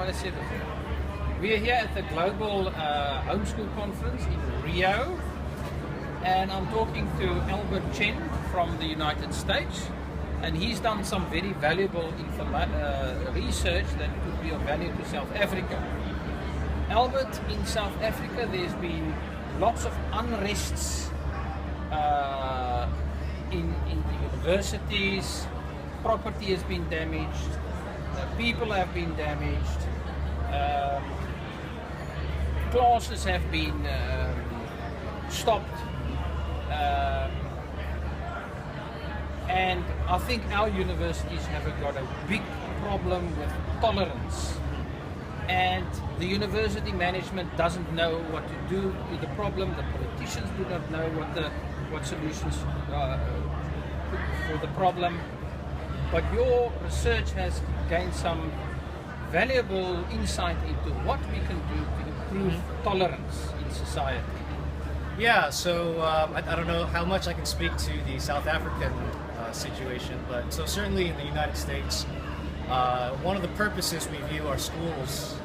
what I said before. We are here at the Global Homeschool Conference in Rio, and I'm talking to Albert Cheng from the United States, and he's done some very valuable research that could be of value to South Africa. Albert, in South Africa there's been lots of unrests in the universities. Property has been damaged, people have been damaged, classes have been stopped, and I think our universities have got a big problem with tolerance, and the university management doesn't know what to do with the problem. The politicians do not know what solutions for the problem. But your research has gained some valuable insight into what we can do to improve tolerance in society. Yeah, so I don't know how much I can speak to the South African situation, but so certainly in the United States, one of the purposes we view our schools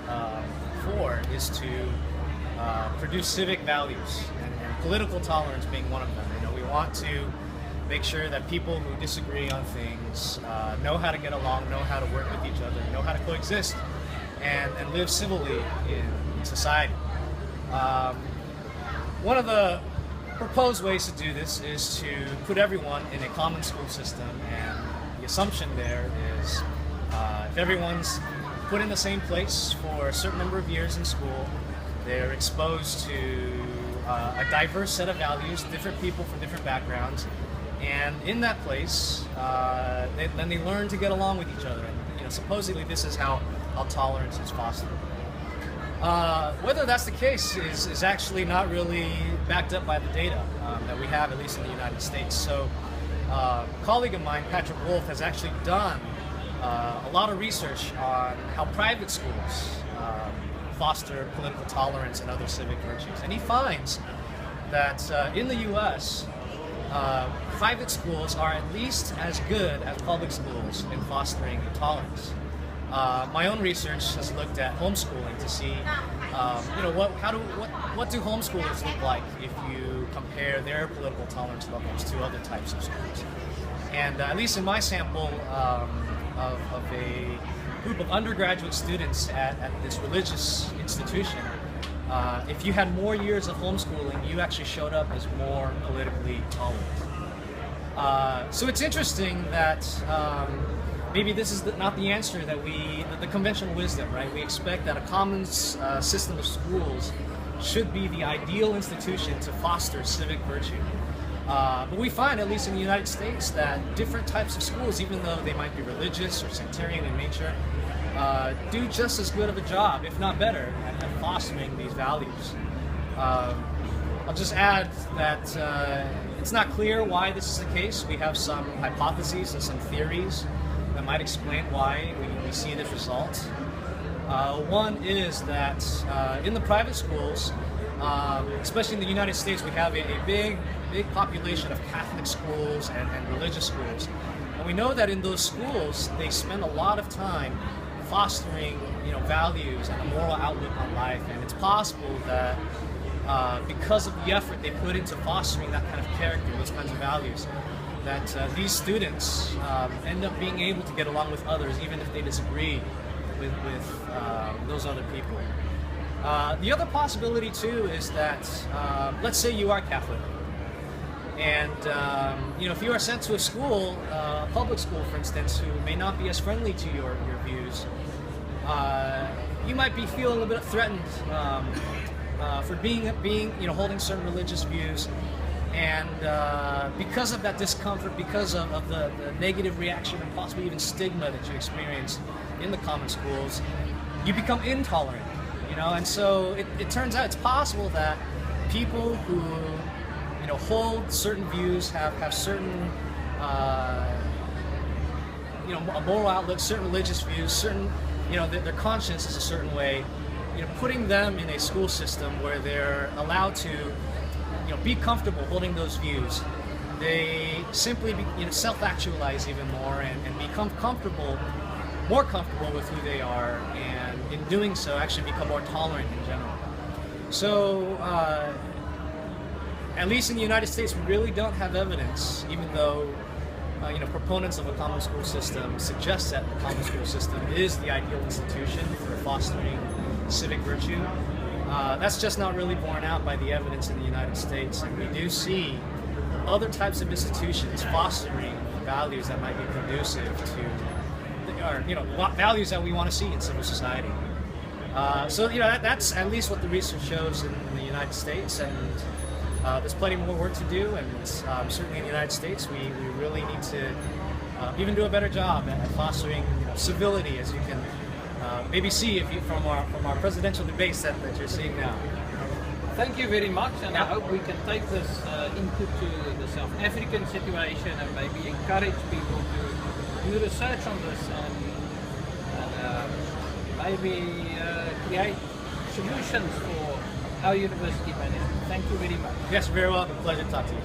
for is to produce civic values, and political tolerance being one of them. You know, we want to make sure that people who disagree on things know how to get along, know how to work with each other, know how to coexist, and live civilly in society. One of the proposed ways to do this is to put everyone in a common school system, and the assumption there is if everyone's put in the same place for a certain number of years in school, they're exposed to a diverse set of values, different people from different backgrounds, and in that place, then they learn to get along with each other. And, you know, supposedly this is how tolerance is fostered. Whether that's the case is actually not really backed up by the data that we have, at least in the United States. So a colleague of mine, Patrick Wolf, has actually done a lot of research on how private schools foster political tolerance and other civic virtues. And he finds that in the US, private schools are at least as good as public schools in fostering tolerance. My own research has looked at homeschooling to see, you know, what do homeschoolers look like if you compare their political tolerance levels to other types of schools. And at least in my sample of a group of undergraduate students at this religious institution, if you had more years of homeschooling, you actually showed up as more politically tolerant. So it's interesting that maybe this is not the answer that the conventional wisdom, right? We expect that a common system of schools should be the ideal institution to foster civic virtue. But we find, at least in the United States, that different types of schools, even though they might be religious or sectarian in nature, do just as good of a job, if not better, at fostering these values. I'll just add that it's not clear why this is the case. We have some hypotheses and some theories that might explain why we see this result. One is that in the private schools, especially in the United States, we have a big population of Catholic schools and religious schools. And we know that in those schools, they spend a lot of time fostering, you know, values and a moral outlook on life. And it's possible that because of the effort they put into fostering that kind of character, those kinds of values, that these students end up being able to get along with others, even if they disagree with those other people. The other possibility too is that, let's say you are Catholic, and you know, if you are sent to a school, a public school for instance, who may not be as friendly to your views, you might be feeling a bit threatened for being you know, holding certain religious views. And because of that discomfort, because of the negative reaction and possibly even stigma that you experience in the common schools, you become intolerant, you know. And so it turns out it's possible that people who, you know, hold certain views, have certain you know, a moral outlook, certain religious views, certain, you know, their conscience is a certain way. You know, putting them in a school system where they're allowed to, you know, be comfortable holding those views, they simply you know, self-actualize even more and become more comfortable with who they are, and doing so, actually become more tolerant in general. So, at least in the United States, we really don't have evidence, even though proponents of a common school system suggest that the common school system is the ideal institution for fostering civic virtue. That's just not really borne out by the evidence in the United States, and we do see other types of institutions fostering values that might be conducive to, or values that we want to see in civil society. So that's at least what the research shows in the United States, and there's plenty more work to do, and certainly in the United States we really need to even do a better job at fostering civility, as you can maybe see if you from our presidential debates that you're seeing now. Thank you very much, and I hope we can take this input to the South African situation and maybe encourage people to do research on this and maybe create solutions for our university management. Thank you very much. Yes, very welcome. Pleasure to talk to you.